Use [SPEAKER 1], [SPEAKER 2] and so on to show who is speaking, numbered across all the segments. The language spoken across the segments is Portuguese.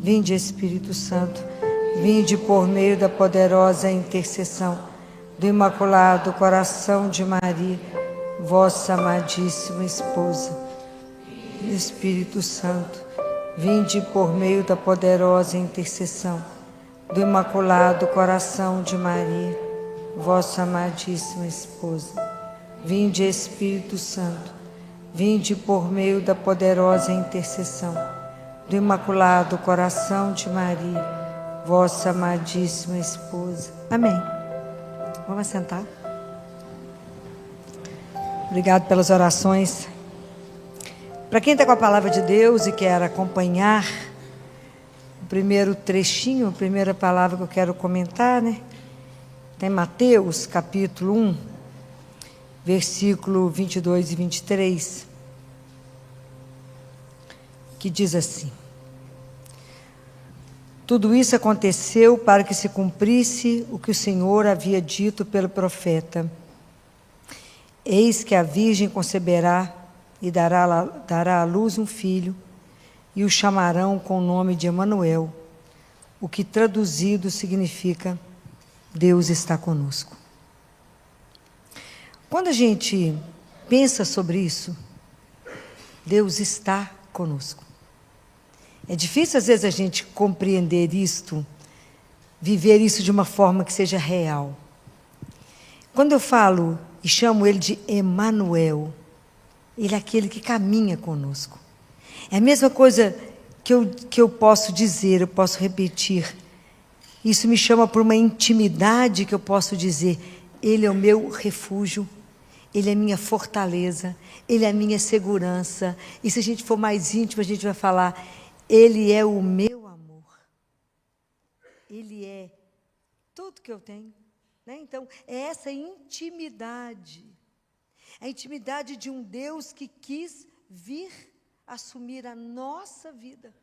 [SPEAKER 1] Vinde, Espírito Santo, vinde por meio da poderosa intercessão do Imaculado Coração de Maria, vossa amadíssima esposa. Espírito Santo, vinde por meio da poderosa intercessão do Imaculado Coração de Maria, vossa amadíssima esposa. Vinde, Espírito Santo, vinde por meio da poderosa intercessão do Imaculado Coração de Maria, vossa amadíssima esposa. Amém. Vamos sentar. Obrigado pelas orações. Para quem está com a palavra de Deus e quer acompanhar o primeiro trechinho, a primeira palavra que eu quero comentar, né? Tem Mateus, capítulo 1, versículo 22 e 23, que diz assim: tudo isso aconteceu para que se cumprisse o que o Senhor havia dito pelo profeta: eis que a virgem conceberá e dará à luz um filho, e o chamarão com o nome de Emanuel, o que traduzido significa Deus está conosco. Quando a gente pensa sobre isso, Deus está conosco. É difícil às vezes a gente compreender isto, viver isso de uma forma que seja real. Quando eu falo e chamo ele de Emanuel, ele é aquele que caminha conosco. É a mesma coisa que eu posso dizer, eu posso repetir. Isso me chama por uma intimidade que eu posso dizer: ele é o meu refúgio, ele é a minha fortaleza, ele é a minha segurança. E se a gente for mais íntimo, a gente vai falar: ele é o meu amor. Ele é tudo que eu tenho. Né? Então, é essa intimidade. A intimidade de um Deus que quis vir assumir a nossa vida.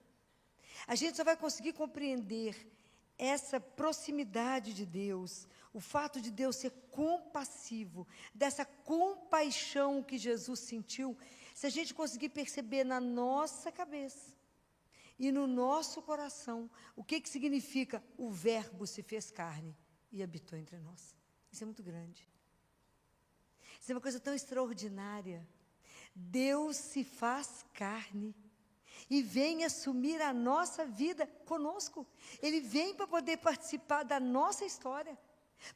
[SPEAKER 1] A gente só vai conseguir compreender essa proximidade de Deus, o fato de Deus ser compassivo, dessa compaixão que Jesus sentiu, se a gente conseguir perceber na nossa cabeça e no nosso coração o que significa o Verbo se fez carne e habitou entre nós. Isso é muito grande. Isso é uma coisa tão extraordinária. Deus se faz carne e vem assumir a nossa vida conosco. Ele vem para poder participar da nossa história,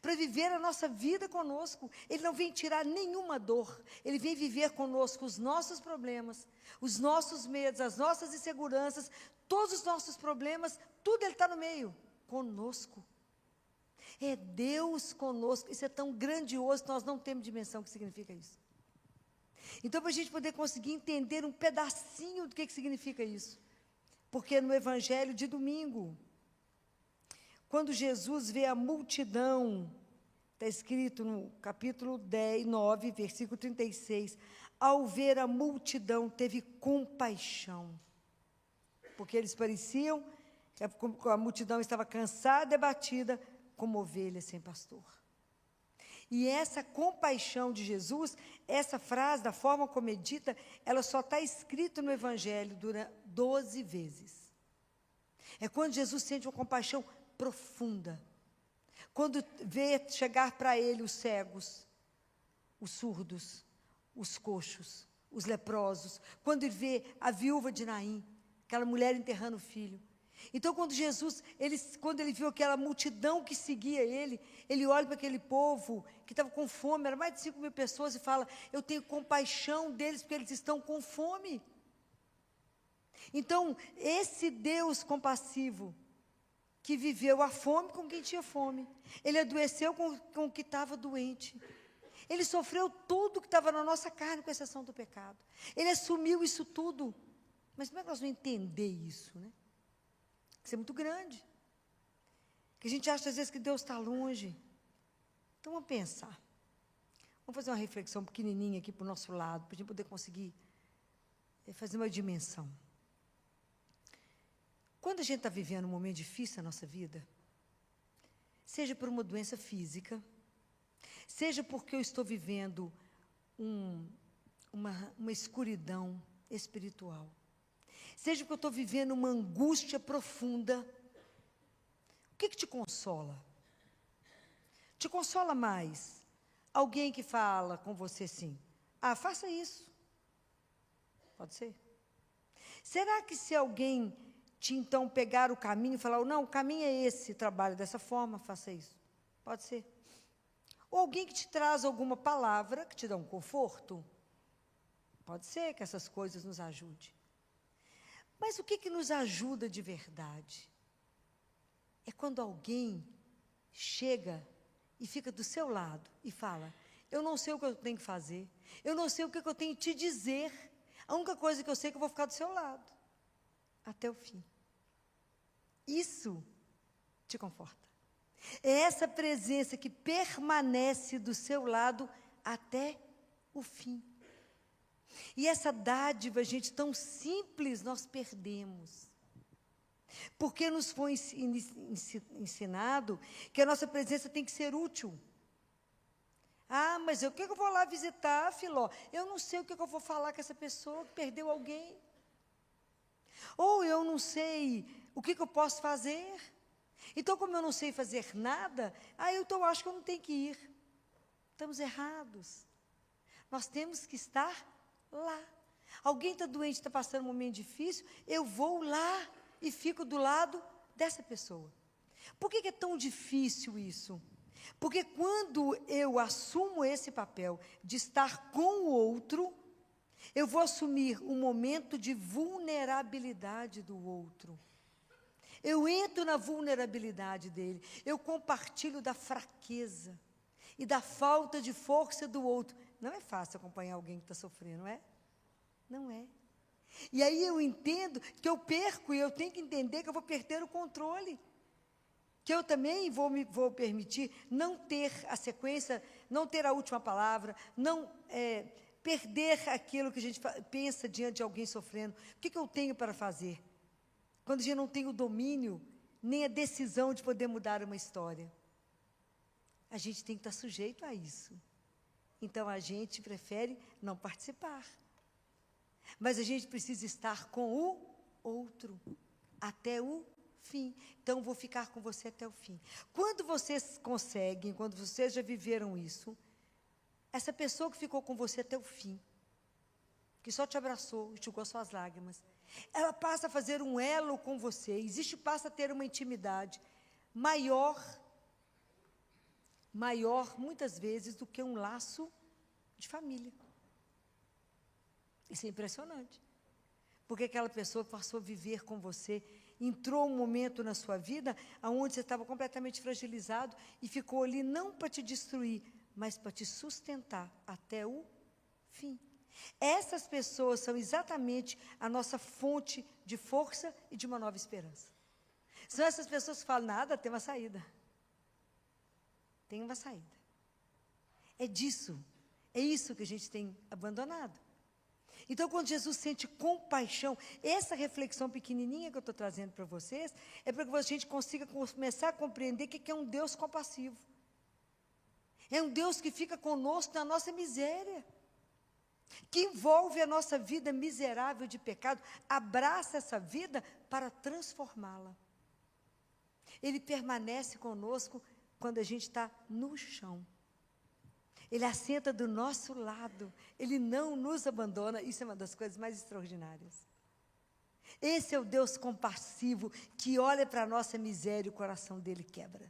[SPEAKER 1] para viver a nossa vida conosco. Ele não vem tirar nenhuma dor. Ele vem viver conosco os nossos problemas, os nossos medos, as nossas inseguranças, todos os nossos problemas, tudo Ele está no meio, conosco. É Deus conosco. Isso é tão grandioso que nós não temos dimensão do que significa isso. Então, para a gente poder conseguir entender um pedacinho do que significa isso, porque no Evangelho de domingo, quando Jesus vê a multidão, está escrito no capítulo 9, versículo 36, ao ver a multidão, teve compaixão, porque eles pareciam que a multidão estava cansada e abatida, como ovelhas sem pastor. E essa compaixão de Jesus, essa frase, da forma como é dita, ela só está escrita no Evangelho 12 vezes. É quando Jesus sente uma compaixão profunda. Quando vê chegar para ele os cegos, os surdos, os coxos, os leprosos. Quando ele vê a viúva de Naim, aquela mulher enterrando o filho. Então, quando ele viu aquela multidão que seguia ele olha para aquele povo que estava com fome, era mais de 5.000 pessoas, e fala: eu tenho compaixão deles, porque eles estão com fome. Então, esse Deus compassivo, que viveu a fome com quem tinha fome, ele adoeceu com o que estava doente, ele sofreu tudo que estava na nossa carne, com exceção do pecado, ele assumiu isso tudo. Mas como é que nós vamos entender isso, né? Isso é muito grande, que a gente acha às vezes que Deus está longe. Então vamos pensar, vamos fazer uma reflexão pequenininha aqui para o nosso lado, para a gente poder conseguir fazer uma dimensão. Quando a gente está vivendo um momento difícil na nossa vida, seja por uma doença física, seja porque eu estou vivendo uma escuridão espiritual, seja porque eu estou vivendo uma angústia profunda, o que te consola? Te consola mais alguém que fala com você assim, faça isso. Pode ser. Será que se alguém te então pegar o caminho e falar, não, o caminho é esse, trabalhe dessa forma, faça isso. Pode ser. Ou alguém que te traz alguma palavra, que te dá um conforto. Pode ser que essas coisas nos ajudem. Mas o que nos ajuda de verdade? É quando alguém chega e fica do seu lado e fala, eu não sei o que eu tenho que fazer, eu não sei o que eu tenho que te dizer, a única coisa que eu sei é que eu vou ficar do seu lado, até o fim. Isso te conforta. É essa presença que permanece do seu lado até o fim. E essa dádiva, gente, tão simples, nós perdemos. Porque nos foi ensinado que a nossa presença tem que ser útil. Mas o que eu vou lá visitar, Filó? Eu não sei o que eu vou falar com essa pessoa que perdeu alguém. Ou eu não sei o que eu posso fazer. Então, como eu não sei fazer nada, eu acho que eu não tenho que ir. Estamos errados. Nós temos que estar lá. Alguém está doente, está passando um momento difícil, eu vou lá e fico do lado dessa pessoa. Por que é tão difícil isso? Porque quando eu assumo esse papel de estar com o outro, eu vou assumir um momento de vulnerabilidade do outro. Eu entro na vulnerabilidade dele, eu compartilho da fraqueza e da falta de força do outro. Não é fácil acompanhar alguém que está sofrendo, não é? Não é. E aí eu entendo que eu perco e eu tenho que entender que eu vou perder o controle. Que eu também vou permitir não ter a sequência, não ter a última palavra, não perder aquilo que a gente pensa diante de alguém sofrendo. O que eu tenho para fazer? Quando a gente não tem o domínio, nem a decisão de poder mudar uma história. A gente tem que estar sujeito a isso. Então a gente prefere não participar. Mas a gente precisa estar com o outro, até o fim. Então, vou ficar com você até o fim. Quando vocês conseguem, quando vocês já viveram isso, essa pessoa que ficou com você até o fim, que só te abraçou, enxugou suas lágrimas, ela passa a fazer um elo com você, passa a ter uma intimidade maior, muitas vezes, do que um laço de família. Isso é impressionante. Porque aquela pessoa passou a viver com você, entrou um momento na sua vida onde você estava completamente fragilizado e ficou ali não para te destruir, mas para te sustentar até o fim. Essas pessoas são exatamente a nossa fonte de força e de uma nova esperança. São essas pessoas que falam, nada, tem uma saída. Tem uma saída. É isso que a gente tem abandonado. Então, quando Jesus sente compaixão, essa reflexão pequenininha que eu estou trazendo para vocês, é para que a gente consiga começar a compreender o que é um Deus compassivo. É um Deus que fica conosco na nossa miséria, que envolve a nossa vida miserável de pecado, abraça essa vida para transformá-la. Ele permanece conosco quando a gente está no chão. Ele assenta do nosso lado, Ele não nos abandona, isso é uma das coisas mais extraordinárias. Esse é o Deus compassivo, que olha para a nossa miséria e o coração dele quebra.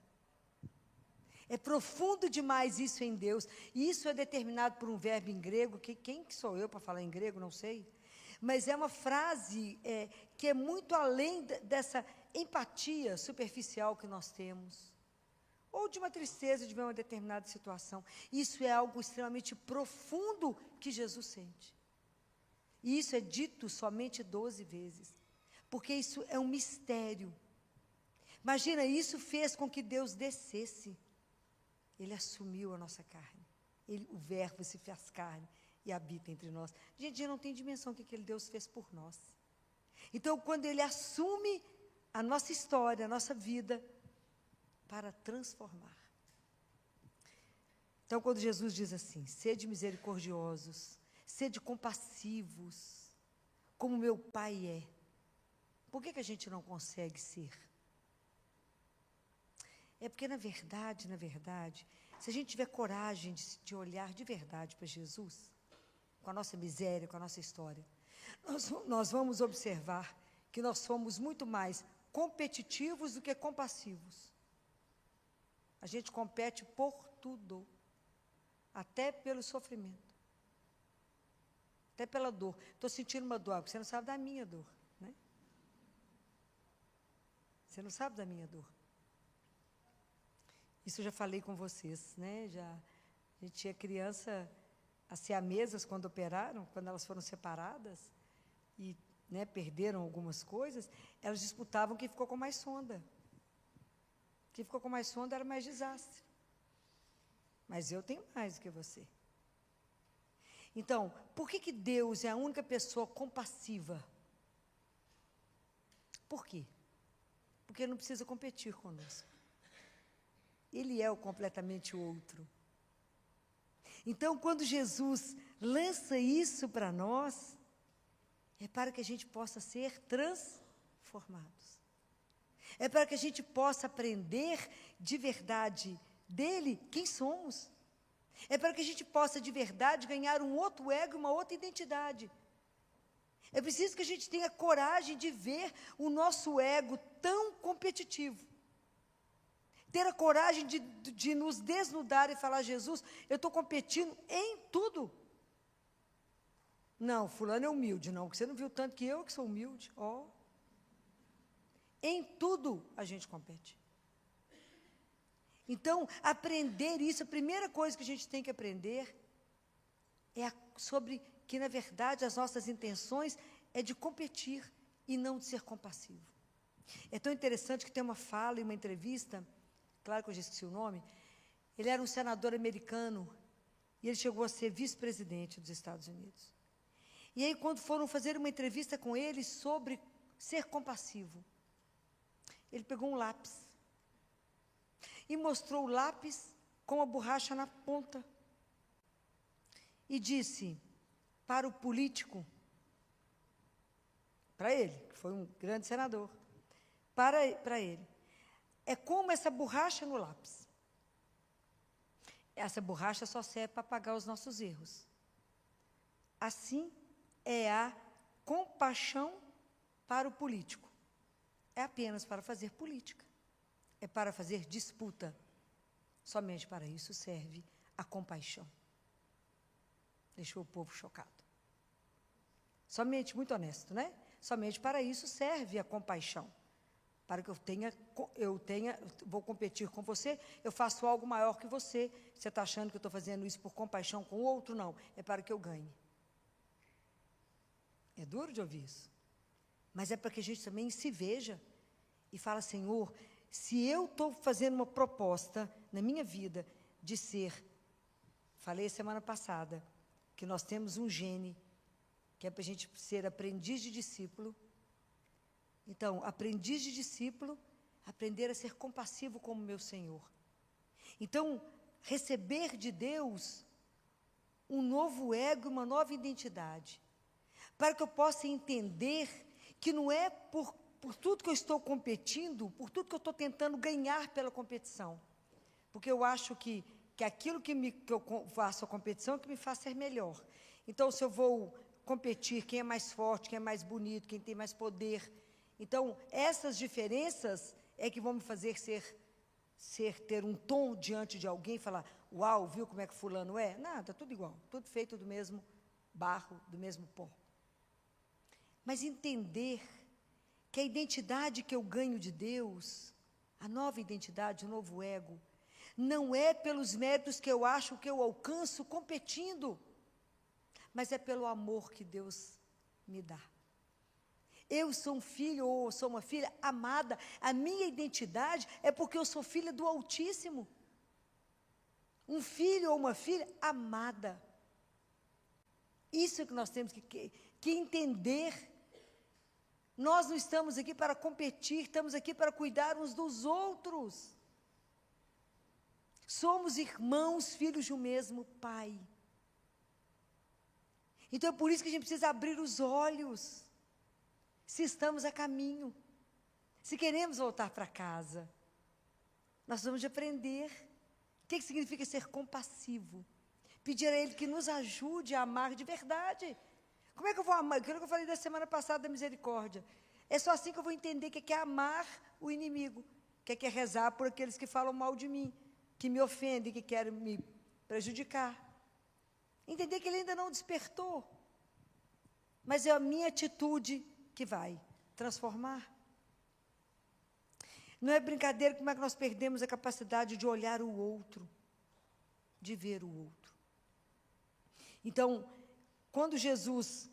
[SPEAKER 1] É profundo demais isso em Deus, e isso é determinado por um verbo em grego, que quem que sou eu para falar em grego, não sei, mas é uma frase que é muito além dessa empatia superficial que nós temos, ou de uma tristeza de ver uma determinada situação. Isso é algo extremamente profundo que Jesus sente. E isso é dito somente 12 vezes, porque isso é um mistério. Imagina, isso fez com que Deus descesse. Ele assumiu a nossa carne. O verbo se fez carne e habita entre nós. Gente, não tem dimensão do que aquele Deus fez por nós. Então, quando Ele assume a nossa história, a nossa vida, para transformar. Então, quando Jesus diz assim, sede misericordiosos, sede compassivos, como meu Pai é. Por que a gente não consegue ser? É porque, na verdade, se a gente tiver coragem de olhar de verdade para Jesus, com a nossa miséria, com a nossa história, nós vamos observar que nós somos muito mais competitivos do que compassivos. A gente compete por tudo, até pelo sofrimento, até pela dor. Estou sentindo uma dor, porque você não sabe da minha dor, né? Você não sabe da minha dor. Isso eu já falei com vocês, né? A gente tinha criança, as siamesas, quando operaram, quando elas foram separadas e, né, perderam algumas coisas, elas disputavam quem ficou com mais sonda. Quem ficou com mais sonda era mais desastre. Mas eu tenho mais do que você. Então, por que Deus é a única pessoa compassiva? Por quê? Porque Ele não precisa competir conosco. Ele é o completamente outro. Então, quando Jesus lança isso para nós, é para que a gente possa ser transformados. É para que a gente possa aprender de verdade dele quem somos. É para que a gente possa de verdade ganhar um outro ego, uma outra identidade. É preciso que a gente tenha coragem de ver o nosso ego tão competitivo. Ter a coragem de nos desnudar e falar: Jesus, eu estou competindo em tudo. Não, fulano é humilde. Não, porque você não viu tanto que eu que sou humilde. Ó. Em tudo a gente compete. Então, aprender isso, a primeira coisa que a gente tem que aprender é sobre que, na verdade, as nossas intenções é de competir e não de ser compassivo. É tão interessante que tem uma fala e uma entrevista, claro que eu já esqueci o nome, ele era um senador americano e ele chegou a ser vice-presidente dos Estados Unidos. E aí, quando foram fazer uma entrevista com ele sobre ser compassivo, ele pegou um lápis e mostrou o lápis com a borracha na ponta e disse para o político, para ele, que foi um grande senador, para ele: é como essa borracha no lápis. Essa borracha só serve para apagar os nossos erros. Assim é a compaixão para o político. É apenas para fazer política. É para fazer disputa. Somente para isso serve a compaixão. Deixou o povo chocado. Somente, muito honesto, né? Somente para isso serve a compaixão. Para que vou competir com você, eu faço algo maior que você. Você está achando que eu estou fazendo isso por compaixão com o outro? Não, é para que eu ganhe. É duro de ouvir isso. Mas é para que a gente também se veja e fala: Senhor, se eu estou fazendo uma proposta na minha vida de ser, falei semana passada, que nós temos um gene, que é para a gente ser aprendiz de discípulo. Então, aprendiz de discípulo, aprender a ser compassivo como meu Senhor. Então, receber de Deus um novo ego, uma nova identidade, para que eu possa entender que não é por tudo que eu estou competindo, por tudo que eu estou tentando ganhar pela competição. Porque eu acho que aquilo que eu faço a competição é que me faz ser melhor. Então, se eu vou competir, quem é mais forte, quem é mais bonito, quem tem mais poder. Então, essas diferenças é que vão me fazer ter um tom diante de alguém e falar: uau, viu como é que fulano é? Nada, tudo igual, tudo feito do mesmo barro, do mesmo pó. Mas entender que a identidade que eu ganho de Deus, a nova identidade, o novo ego, não é pelos méritos que eu acho que eu alcanço competindo, mas é pelo amor que Deus me dá. Eu sou um filho ou sou uma filha amada, a minha identidade é porque eu sou filha do Altíssimo. Um filho ou uma filha amada. Isso é que nós temos que entender. Nós não estamos aqui para competir, estamos aqui para cuidar uns dos outros. Somos irmãos, filhos de um mesmo Pai. Então é por isso que a gente precisa abrir os olhos. se estamos a caminho, se queremos voltar para casa. Nós vamos aprender o que significa ser compassivo. Pedir a Ele que nos ajude a amar de verdade. Como é que eu vou amar? Aquilo que eu falei da semana passada da misericórdia. É só assim que eu vou entender o que é amar o inimigo, o que é rezar por aqueles que falam mal de mim, que me ofendem, que querem me prejudicar. Entender que Ele ainda não despertou, mas é a minha atitude que vai transformar. Não é brincadeira como é que nós perdemos a capacidade de olhar o outro, de ver o outro. Então, quando Jesus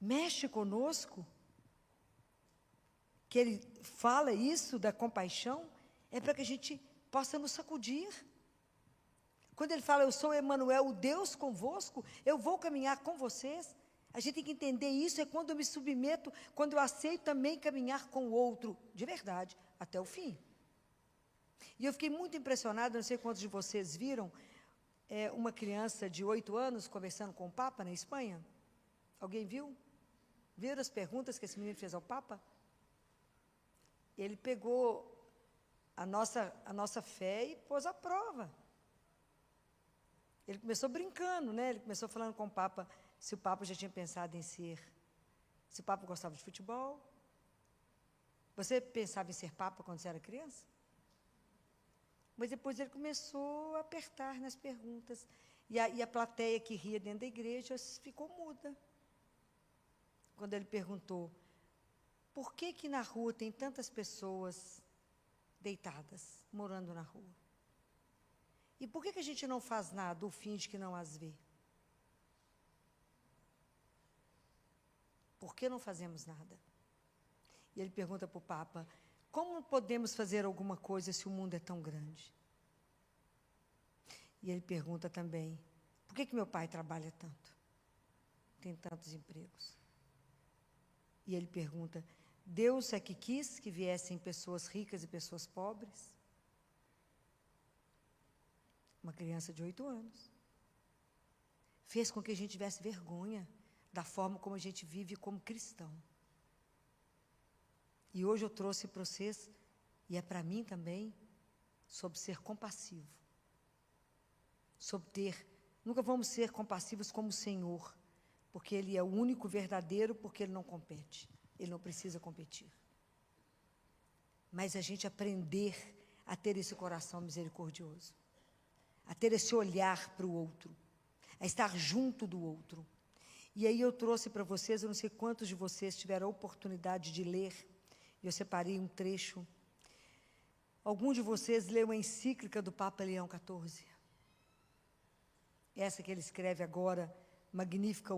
[SPEAKER 1] mexe conosco, que Ele fala isso da compaixão, é para que a gente possa nos sacudir. Quando Ele fala, eu sou Emanuel, o Deus convosco, eu vou caminhar com vocês. A gente tem que entender isso, é quando eu me submeto, quando eu aceito também caminhar com o outro, de verdade, até o fim. E eu fiquei muito impressionada, não sei quantos de vocês viram, uma criança de 8 anos conversando com o Papa na Espanha. Alguém viu? Viram as perguntas que esse menino fez ao Papa? Ele pegou a nossa fé e pôs à prova. Ele começou brincando, né? Ele começou falando com o Papa se o Papa já tinha pensado em ser, se o Papa gostava de futebol. Você pensava em ser Papa quando você era criança? Mas depois ele começou a apertar nas perguntas. E a plateia que ria dentro da igreja ficou muda. Quando ele perguntou, por que na rua tem tantas pessoas deitadas, morando na rua? E por que a gente não faz nada ou finge que não as vê? Por que não fazemos nada? E ele pergunta para o Papa, como podemos fazer alguma coisa se o mundo é tão grande? E ele pergunta também, por que meu pai trabalha tanto? Tem tantos empregos. E ele pergunta, Deus é que quis que viessem pessoas ricas e pessoas pobres? Uma criança de 8 anos. Fez com que a gente tivesse vergonha da forma como a gente vive como cristão. E hoje eu trouxe para vocês, e é para mim também, sobre ser compassivo. Sobre nunca vamos ser compassivos como o Senhor, porque Ele é o único verdadeiro, porque Ele não compete. Ele não precisa competir. Mas a gente aprender a ter esse coração misericordioso, a ter esse olhar para o outro, a estar junto do outro. E aí eu trouxe para vocês, eu não sei quantos de vocês tiveram a oportunidade de ler, e eu separei um trecho. Algum de vocês leu a encíclica do Papa Leão XIV? Essa que ele escreve agora, Magnificat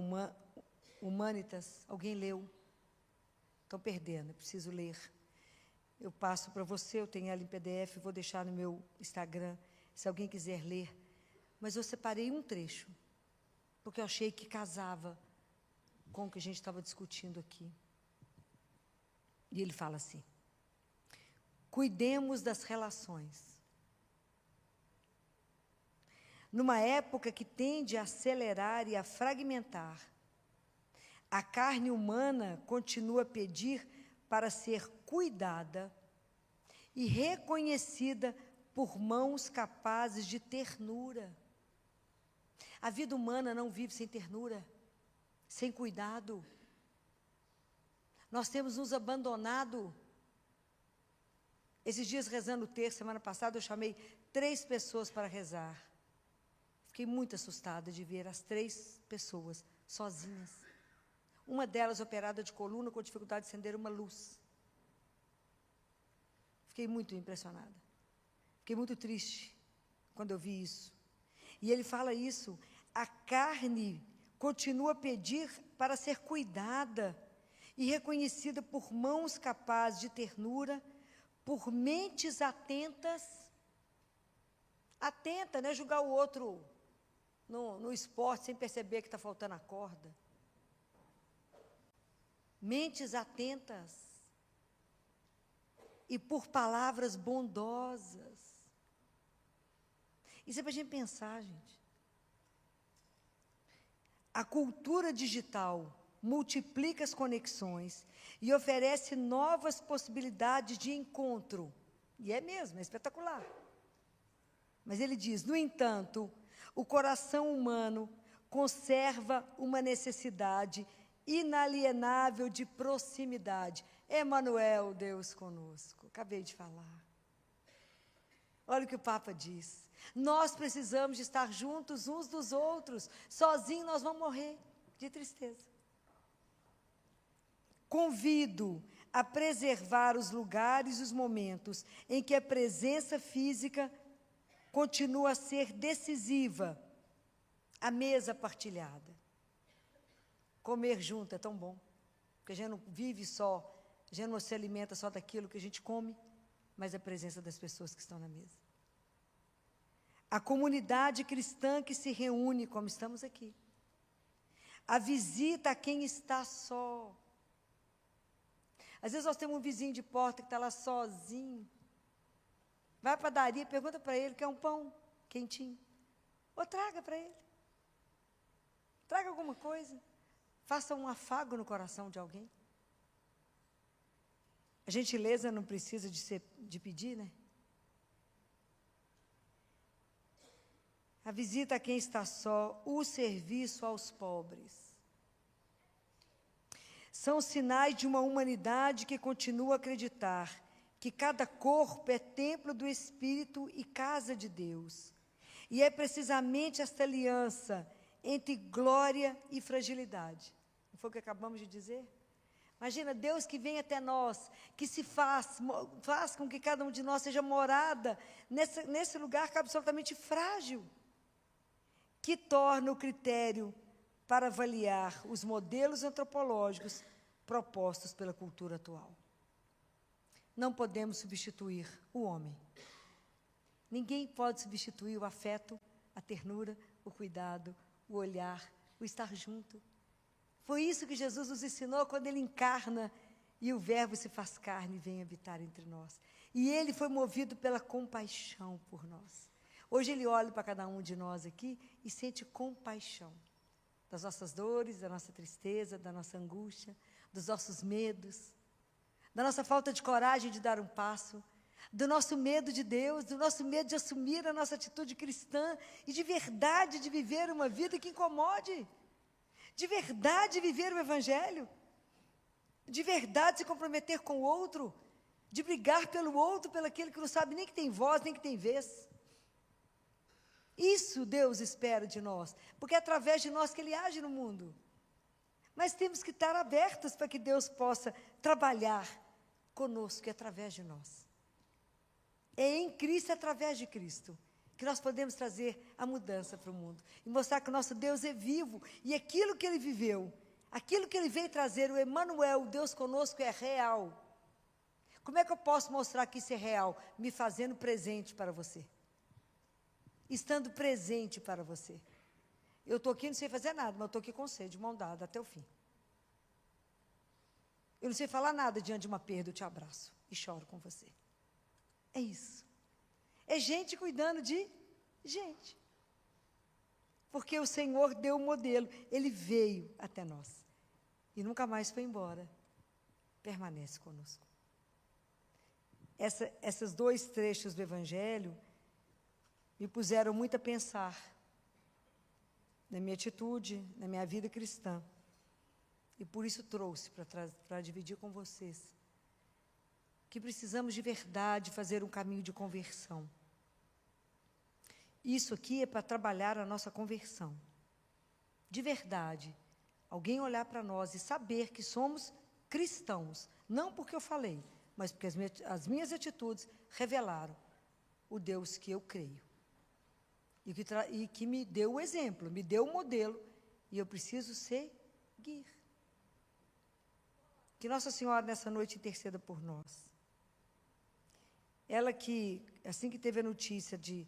[SPEAKER 1] Humanitas. Alguém leu? Estão perdendo, é preciso ler. Eu passo para você, eu tenho ela em PDF, vou deixar no meu Instagram, se alguém quiser ler. Mas eu separei um trecho, porque eu achei que casava com o que a gente estava discutindo aqui. E ele fala assim, cuidemos das relações. Numa época que tende a acelerar e a fragmentar, a carne humana continua a pedir para ser cuidada e reconhecida por mãos capazes de ternura. A vida humana não vive sem ternura, sem cuidado. Nós temos nos abandonado. Esses dias rezando o terço, semana passada, eu chamei 3 pessoas para rezar. Fiquei muito assustada de ver as 3 pessoas sozinhas. Uma delas operada de coluna com dificuldade de acender uma luz. Fiquei muito impressionada. Fiquei muito triste quando eu vi isso. E ele fala isso, a carne continua a pedir para ser cuidada e reconhecida por mãos capazes de ternura, por mentes atentas. Atenta, não é julgar o outro no esporte sem perceber que está faltando a corda. Mentes atentas e por palavras bondosas. Isso é para a gente pensar, gente. A cultura digital multiplica as conexões e oferece novas possibilidades de encontro. E é mesmo, é espetacular. Mas ele diz, no entanto, o coração humano conserva uma necessidade inalienável de proximidade. Emmanuel, Deus conosco. Acabei de falar. Olha o que o Papa diz. Nós precisamos de estar juntos uns dos outros. Sozinhos nós vamos morrer de tristeza. Convido a preservar os lugares e os momentos em que a presença física continua a ser decisiva. A mesa partilhada. Comer junto é tão bom, porque a gente não vive só, a gente não se alimenta só daquilo que a gente come, mas a presença das pessoas que estão na mesa. A comunidade cristã que se reúne, como estamos aqui. A visita a quem está só. Às vezes nós temos um vizinho de porta que está lá sozinho. Vai à padaria, pergunta para ele, quer um pão quentinho? Ou traga para ele. Traga alguma coisa. Faça um afago no coração de alguém. A gentileza não precisa de pedir, né? A visita a quem está só, o serviço aos pobres. São sinais de uma humanidade que continua a acreditar que cada corpo é templo do Espírito e casa de Deus. E é precisamente esta aliança entre glória e fragilidade. Não foi o que acabamos de dizer? Imagina, Deus que vem até nós, que se faz com que cada um de nós seja morada nesse lugar que é absolutamente frágil, que torna o critério para avaliar os modelos antropológicos propostos pela cultura atual. Não podemos substituir o homem. Ninguém pode substituir o afeto, a ternura, o cuidado, o olhar, o estar junto. Foi isso que Jesus nos ensinou quando Ele encarna e o Verbo se faz carne e vem habitar entre nós. E Ele foi movido pela compaixão por nós. Hoje Ele olha para cada um de nós aqui e sente compaixão das nossas dores, da nossa tristeza, da nossa angústia, dos nossos medos, da nossa falta de coragem de dar um passo, do nosso medo de Deus, do nosso medo de assumir a nossa atitude cristã e de verdade de viver uma vida que incomode, de verdade viver o Evangelho, de verdade se comprometer com o outro, de brigar pelo outro, pelo aquele que não sabe nem que tem voz, nem que tem vez. Isso Deus espera de nós, porque é através de nós que Ele age no mundo. Mas temos que estar abertos para que Deus possa trabalhar conosco e através de nós. É em Cristo, através de Cristo, que nós podemos trazer a mudança para o mundo. E mostrar que o nosso Deus é vivo. E aquilo que Ele viveu, aquilo que Ele veio trazer, o Emmanuel, o Deus conosco, é real. Como é que eu posso mostrar que isso é real? Me fazendo presente para você. Estando presente para você. Eu estou aqui, não sei fazer nada, mas eu estou aqui com você, de mão dada, até o fim. Eu não sei falar nada diante de uma perda, eu te abraço e choro com você. É isso. É gente cuidando de gente. Porque o Senhor deu o modelo. Ele veio até nós. E nunca mais foi embora. Permanece conosco. Esses dois trechos do Evangelho me puseram muito a pensar na minha atitude, na minha vida cristã. E por isso trouxe para dividir com vocês que precisamos de verdade fazer um caminho de conversão. Isso aqui é para trabalhar a nossa conversão. De verdade, alguém olhar para nós e saber que somos cristãos, não porque eu falei, mas porque as minhas atitudes revelaram o Deus que eu creio. E que me deu o exemplo, me deu o modelo, e eu preciso seguir. Que Nossa Senhora nessa noite interceda por nós. Ela que, assim que teve a notícia de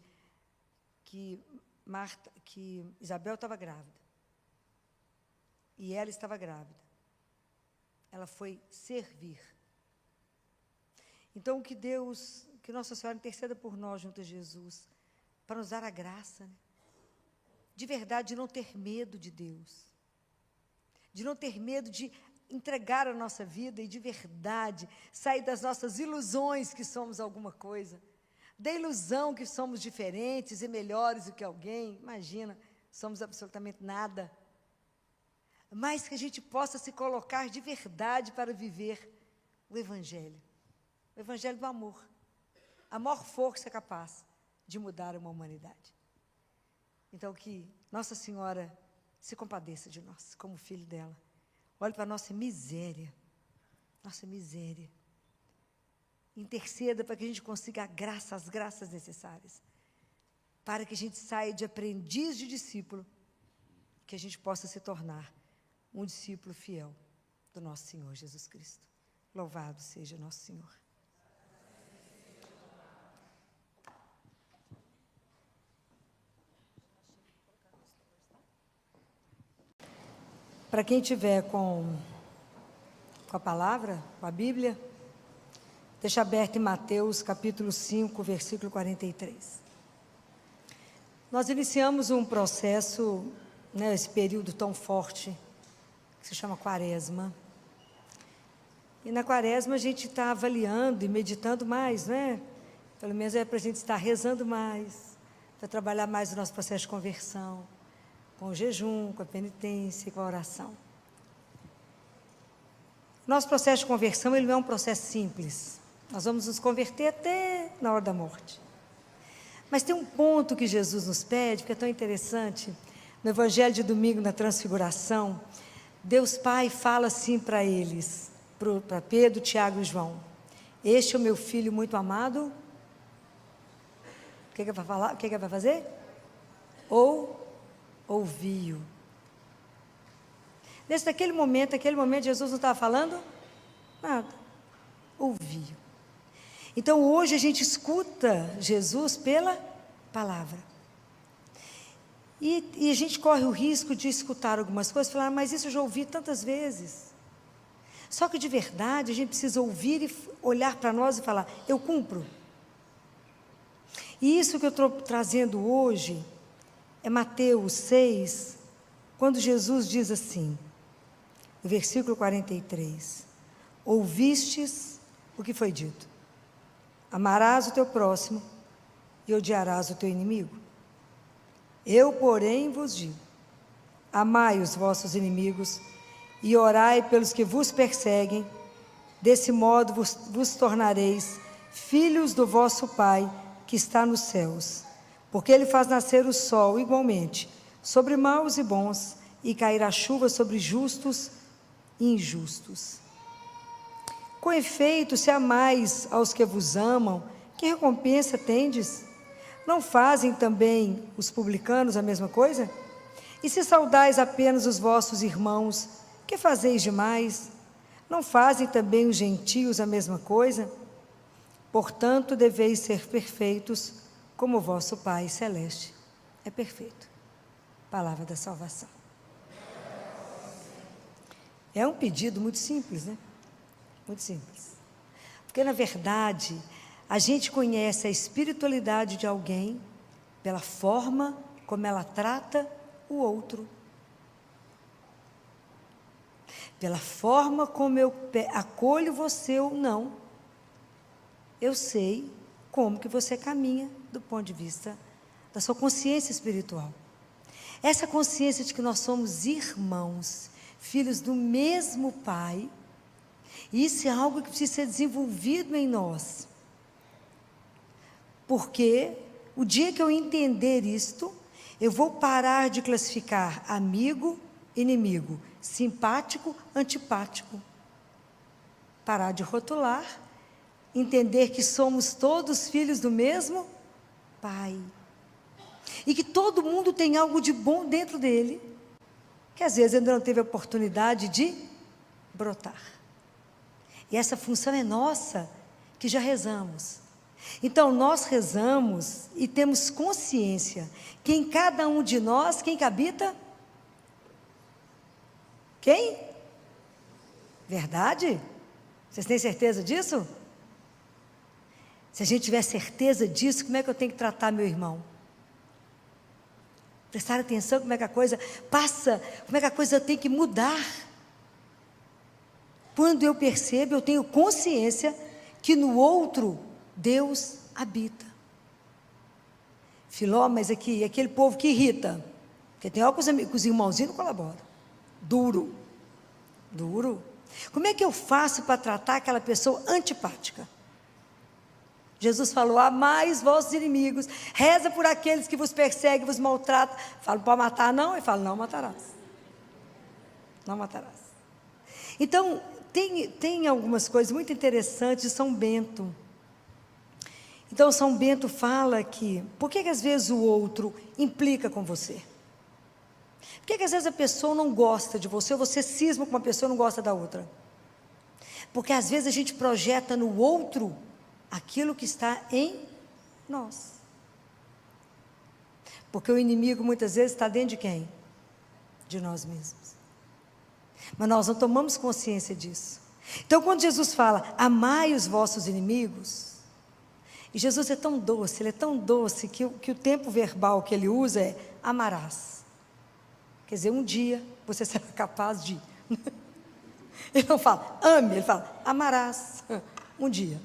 [SPEAKER 1] que Isabel estava grávida, e ela estava grávida, ela foi servir. Então que Nossa Senhora interceda por nós junto a Jesus, para nos dar a graça, né? De verdade, de não ter medo de Deus, de não ter medo de entregar a nossa vida e de verdade sair das nossas ilusões que somos alguma coisa, da ilusão que somos diferentes e melhores do que alguém. Imagina, somos absolutamente nada. Mas que a gente possa se colocar de verdade para viver o Evangelho do amor, a maior força capaz de mudar uma humanidade. Então, que Nossa Senhora se compadeça de nós, como filho dela. Olhe para a nossa miséria. Interceda para que a gente consiga as graças necessárias, para que a gente saia de aprendiz de discípulo, que a gente possa se tornar um discípulo fiel do nosso Senhor Jesus Cristo. Louvado seja nosso Senhor. Para quem tiver com a palavra, com a Bíblia, deixa aberto em Mateus capítulo 5, versículo 43. Nós iniciamos um processo, esse período tão forte, que se chama Quaresma. E na Quaresma a gente está avaliando e meditando mais, né? Pelo menos é para a gente estar rezando mais, para trabalhar mais o nosso processo de conversão, com o jejum, com a penitência e com a oração. Nosso processo de conversão, ele não é um processo simples. Nós vamos nos converter até na hora da morte. Mas tem um ponto que Jesus nos pede, que é tão interessante. No Evangelho de domingo, na Transfiguração, Deus Pai fala assim para eles, para Pedro, Tiago e João: este é o meu filho muito amado. O que vai falar? O que vai fazer? Ouviu. Naquele momento, Jesus não estava falando nada. Ouviu. Então, hoje a gente escuta Jesus pela palavra. E a gente corre o risco de escutar algumas coisas e falar: mas isso eu já ouvi tantas vezes. Só que de verdade a gente precisa ouvir e olhar para nós e falar: eu cumpro. E isso que eu estou trazendo hoje é Mateus 6, quando Jesus diz assim, no versículo 43, ouvistes o que foi dito: amarás o teu próximo e odiarás o teu inimigo. Eu, porém, vos digo: amai os vossos inimigos e orai pelos que vos perseguem, desse modo vos tornareis filhos do vosso Pai que está nos céus, porque Ele faz nascer o sol igualmente sobre maus e bons, e cair a chuva sobre justos e injustos. Com efeito, se amais aos que vos amam, que recompensa tendes? Não fazem também os publicanos a mesma coisa? E se saudais apenas os vossos irmãos, que fazeis demais? Não fazem também os gentios a mesma coisa? Portanto, deveis ser perfeitos, como o vosso Pai Celeste é perfeito. Palavra da salvação. É um pedido muito simples, né? Muito simples. Porque, na verdade, a gente conhece a espiritualidade de alguém pela forma como ela trata o outro. Pela forma como eu acolho você ou não. Eu sei como que você caminha do ponto de vista da sua consciência espiritual. Essa consciência de que nós somos irmãos, filhos do mesmo Pai, isso é algo que precisa ser desenvolvido em nós. Porque o dia que eu entender isto, eu vou parar de classificar amigo, inimigo, simpático, antipático. Parar de rotular, entender que somos todos filhos do mesmo Pai. E que todo mundo tem algo de bom dentro dele, que às vezes ainda não teve a oportunidade de brotar. E essa função é nossa, que já rezamos. Então, nós rezamos e temos consciência que em cada um de nós, quem que habita? Quem? Verdade? Vocês têm certeza disso? Se a gente tiver certeza disso, como é que eu tenho que tratar meu irmão? Prestar atenção como é que a coisa passa, como é que a coisa tem que mudar. Quando eu percebo, eu tenho consciência que no outro Deus habita. Filó, mas aqui, aquele povo que irrita, porque tem hora que os irmãozinhos não colaboram. Duro. Como é que eu faço para tratar aquela pessoa antipática? Jesus falou: amai os vossos inimigos, reza por aqueles que vos perseguem, vos maltratam. Falo, pode matar não? Ele fala, não matarás. Não matarás. Então, tem algumas coisas muito interessantes de São Bento. Então, São Bento fala que, por que às vezes o outro implica com você? Por que às vezes a pessoa não gosta de você, ou você cisma com uma pessoa e não gosta da outra? Porque às vezes a gente projeta no outro aquilo que está em nós. Porque o inimigo muitas vezes está dentro de quem? De nós mesmos. Mas nós não tomamos consciência disso. Então quando Jesus fala, amai os vossos inimigos, e Jesus é tão doce, ele é tão doce, que o tempo verbal que ele usa é, amarás. Quer dizer, um dia você será capaz de... Ele não fala, ame, ele fala, amarás, um dia.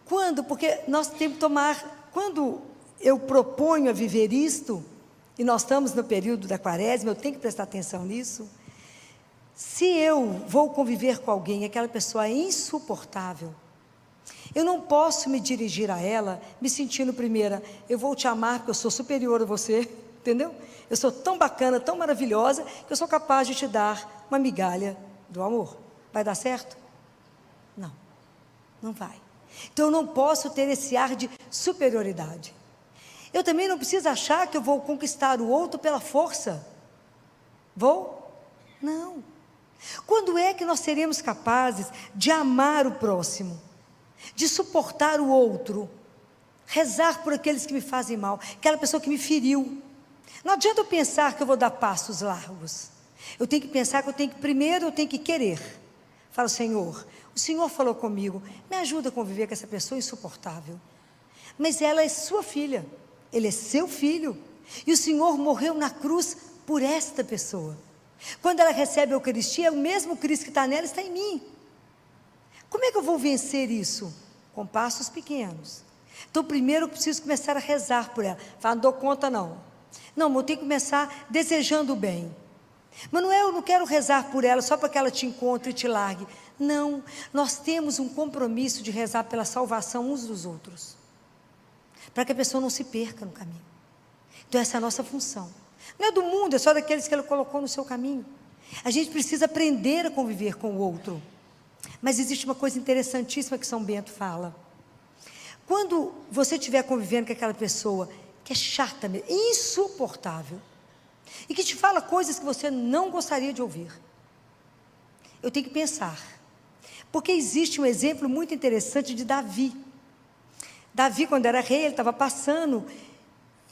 [SPEAKER 1] Quando? Porque nós temos que tomar, quando eu proponho a viver isto, e nós estamos no período da quaresma, eu tenho que prestar atenção nisso. Se eu vou conviver com alguém, aquela pessoa é insuportável, eu não posso me dirigir a ela, me sentindo primeira, eu vou te amar porque eu sou superior a você, entendeu? Eu sou tão bacana, tão maravilhosa, que eu sou capaz de te dar uma migalha do amor. Vai dar certo? Não, não vai. Então eu não posso ter esse ar de superioridade. Eu também não preciso achar que eu vou conquistar o outro pela força. Vou? Não. Quando é que nós seremos capazes de amar o próximo, de suportar o outro, rezar por aqueles que me fazem mal, aquela pessoa que me feriu? Não adianta eu pensar que eu vou dar passos largos. Eu tenho que pensar que primeiro eu tenho que querer. Falo, Senhor, o Senhor falou comigo, me ajuda a conviver com essa pessoa insuportável. Mas ela é sua filha, ele é seu filho, e o Senhor morreu na cruz por esta pessoa. Quando ela recebe a Eucaristia, o mesmo Cristo que está nela está em mim. Como é que eu vou vencer isso? Com passos pequenos. Então primeiro eu preciso começar a rezar por ela. Fala, não dou conta não. Não, mas eu tenho que começar desejando o bem. Mas não é, eu não quero rezar por ela só para que ela te encontre e te largue. Não, nós temos um compromisso de rezar pela salvação uns dos outros, para que a pessoa não se perca no caminho. Então essa é a nossa função. Não é do mundo, é só daqueles que Ele colocou no seu caminho. A gente precisa aprender a conviver com o outro. Mas existe uma coisa interessantíssima que São Bento fala. Quando você estiver convivendo com aquela pessoa que é chata mesmo, insuportável, e que te fala coisas que você não gostaria de ouvir, eu tenho que pensar, porque existe um exemplo muito interessante de Davi. Davi, quando era rei, ele estava passando,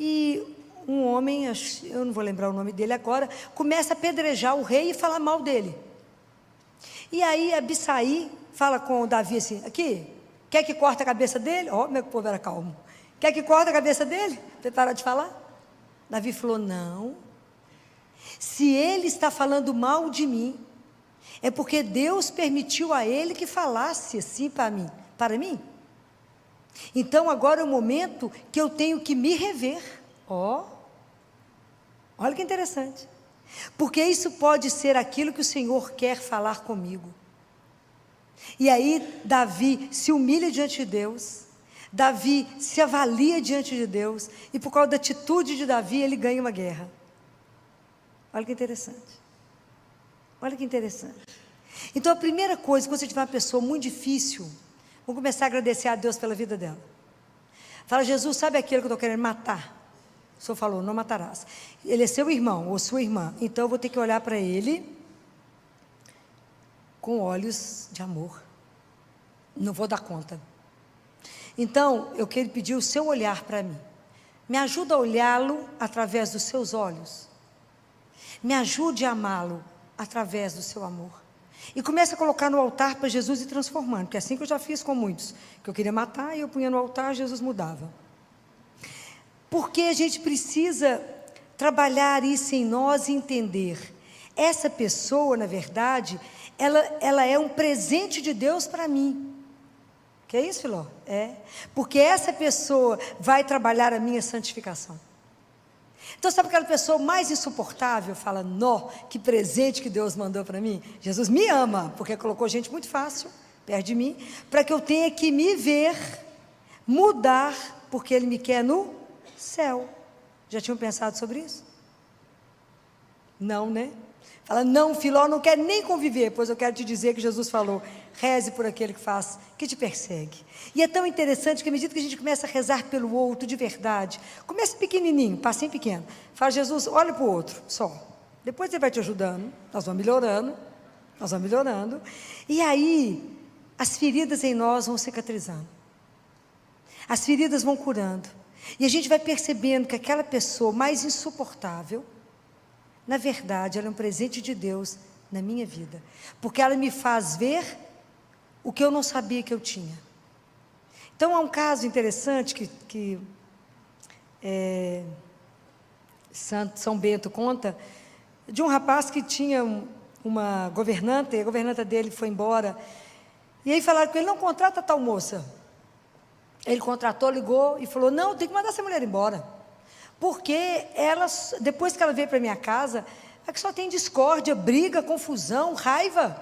[SPEAKER 1] e um homem, eu não vou lembrar o nome dele agora, começa a apedrejar o rei e falar mal dele. E aí Abissai fala com o Davi assim, aqui, quer que corte a cabeça dele? Ó, meu povo era calmo. Quer que corte a cabeça dele? Você para de falar? Davi falou, não. Se ele está falando mal de mim, é porque Deus permitiu a ele que falasse assim para mim. Então agora é o momento que eu tenho que me rever. Olha que interessante. Porque isso pode ser aquilo que o Senhor quer falar comigo. E aí Davi se humilha diante de Deus, Davi se avalia diante de Deus, e por causa da atitude de Davi, ele ganha uma guerra. Olha que interessante. Olha que interessante. Então a primeira coisa, quando você tiver uma pessoa muito difícil, vamos começar a agradecer a Deus pela vida dela. Fala, Jesus, sabe aquilo que eu estou querendo matar? O Senhor falou, não matarás. Ele é seu irmão ou sua irmã, então eu vou ter que olhar para ele com olhos de amor. Não vou dar conta. Então eu quero pedir o seu olhar para mim. Me ajuda a olhá-lo através dos seus olhos. Me ajude a amá-lo através do seu amor. E comece a colocar no altar para Jesus ir transformando, porque é assim que eu já fiz com muitos, que eu queria matar e eu punha no altar, Jesus mudava. Porque a gente precisa trabalhar isso em nós e entender, essa pessoa, na verdade, ela é um presente de Deus para mim. Que é isso, Filó? É. Porque essa pessoa vai trabalhar a minha santificação. Então, sabe aquela pessoa mais insuportável? Fala, nó, que presente que Deus mandou para mim. Jesus me ama, porque colocou gente muito fácil perto de mim, para que eu tenha que me ver, mudar, porque Ele me quer no céu. Já tinham pensado sobre isso? Não, né? Fala, não, Filó, não quero nem conviver, pois eu quero te dizer que Jesus falou, reze por aquele que te persegue. E é tão interessante que à medida que a gente começa a rezar pelo outro de verdade, comece pequenininho, passinho pequeno, fala, Jesus, olha para o outro, só. Depois Ele vai te ajudando, nós vamos melhorando, e aí as feridas em nós vão cicatrizando, as feridas vão curando, e a gente vai percebendo que aquela pessoa mais insuportável, na verdade, ela é um presente de Deus na minha vida, porque ela me faz ver o que eu não sabia que eu tinha. Então, há um caso interessante que São Bento conta, de um rapaz que tinha uma governanta, e a governanta dele foi embora, e aí falaram com ele, não contrata tal moça. Ele contratou, ligou e falou, não, tem que mandar essa mulher embora. Porque ela, depois que ela veio para minha casa, é que só tem discórdia, briga, confusão, raiva.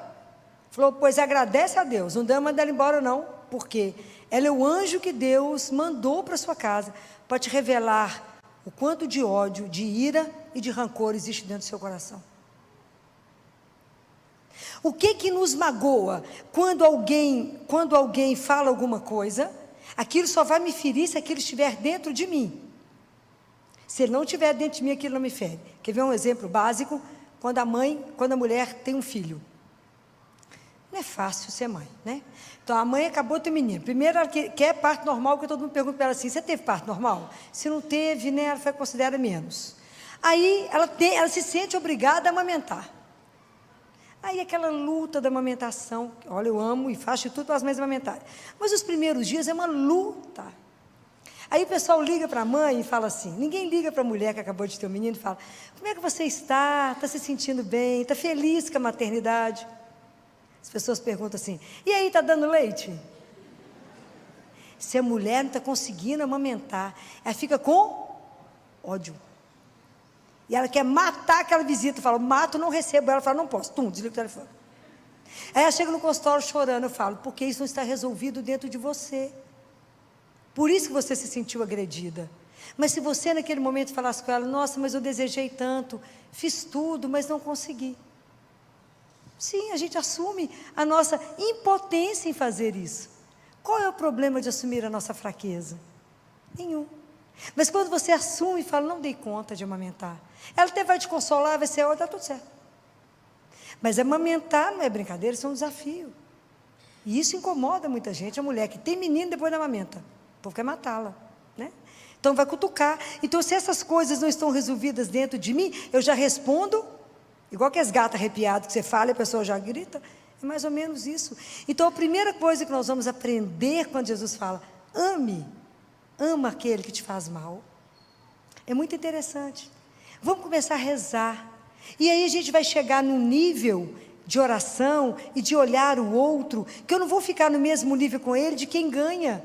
[SPEAKER 1] Falou, pois agradece a Deus, não dá mandar ela embora não, porque ela é o anjo que Deus mandou para sua casa, para te revelar o quanto de ódio, de ira e de rancor existe dentro do seu coração. O que nos magoa? Quando alguém fala alguma coisa, aquilo só vai me ferir se aquilo estiver dentro de mim. Se ele não estiver dentro de mim, aquilo não me fere. Quer ver um exemplo básico? Quando a mulher tem um filho. Não é fácil ser mãe, né? Então, a mãe acabou de ter menino. Primeiro, ela quer parto normal, porque todo mundo pergunta para ela assim, você teve parto normal? Se não teve, né, ela foi considerada menos. Aí, ela se sente obrigada a amamentar. Aí, aquela luta da amamentação, olha, eu amo e faço de tudo para as mães amamentarem. Mas os primeiros dias é uma luta. Aí o pessoal liga para a mãe e fala assim, ninguém liga para a mulher que acabou de ter um menino e fala, como é que você está? Está se sentindo bem? Está feliz com a maternidade? As pessoas perguntam assim, e aí, está dando leite? Se a mulher não está conseguindo amamentar, ela fica com ódio. E ela quer matar aquela visita, fala, mato, não recebo. Ela fala, não posso, desliga o telefone. Aí ela chega no consultório chorando, eu falo, porque isso não está resolvido dentro de você. Por isso que você se sentiu agredida. Mas se você naquele momento falasse com ela, nossa, mas eu desejei tanto, fiz tudo, mas não consegui. Sim, a gente assume a nossa impotência em fazer isso. Qual é o problema de assumir a nossa fraqueza? Nenhum. Mas quando você assume e fala, não dei conta de amamentar, ela até vai te consolar, vai ser, está tudo certo. Mas amamentar não é brincadeira, isso é um desafio. E isso incomoda muita gente, a mulher que tem menino depois da amamenta. O povo quer matá-la, né? Então vai cutucar. Então, se essas coisas não estão resolvidas dentro de mim, eu já respondo, igual que as gatas arrepiadas que você fala e a pessoa já grita, é mais ou menos isso. Então, a primeira coisa que nós vamos aprender quando Jesus fala, ama aquele que te faz mal, é muito interessante. Vamos começar a rezar, e aí a gente vai chegar num nível de oração e de olhar o outro, que eu não vou ficar no mesmo nível com ele de quem ganha,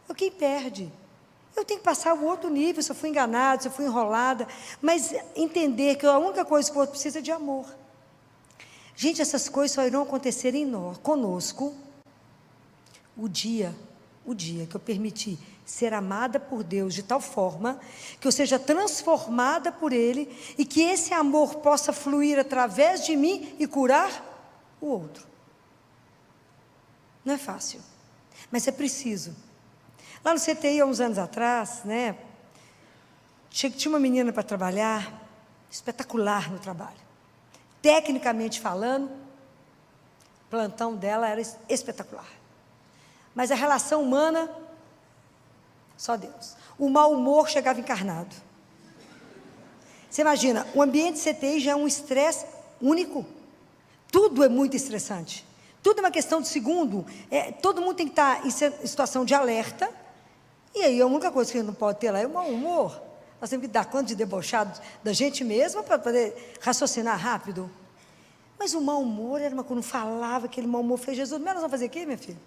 [SPEAKER 1] ou quem perde. Eu tenho que passar o outro nível, se eu fui enganado, se eu fui enrolada, mas entender que a única coisa que o outro precisa é de amor. Gente, essas coisas só irão acontecer em nós, conosco, o dia que eu permiti ser amada por Deus de tal forma, que eu seja transformada por Ele, e que esse amor possa fluir através de mim e curar o outro. Não é fácil, mas é preciso. Lá no CTI, há uns anos atrás, né, tinha uma menina para trabalhar, espetacular no trabalho. Tecnicamente falando, o plantão dela era espetacular. Mas a relação humana, só Deus. O mau humor chegava encarnado. Você imagina, o ambiente CTI já é um estresse único. Tudo é muito estressante. Tudo é uma questão de segundo. Todo mundo tem que estar em situação de alerta. E aí a única coisa que a gente não pode ter lá é o mau humor. Nós temos que dar conta de debochado da gente mesma para poder raciocinar rápido. Mas o mau humor era uma coisa, não falava aquele mau humor. Eu falei, Jesus, mas nós vamos fazer o quê, minha filha?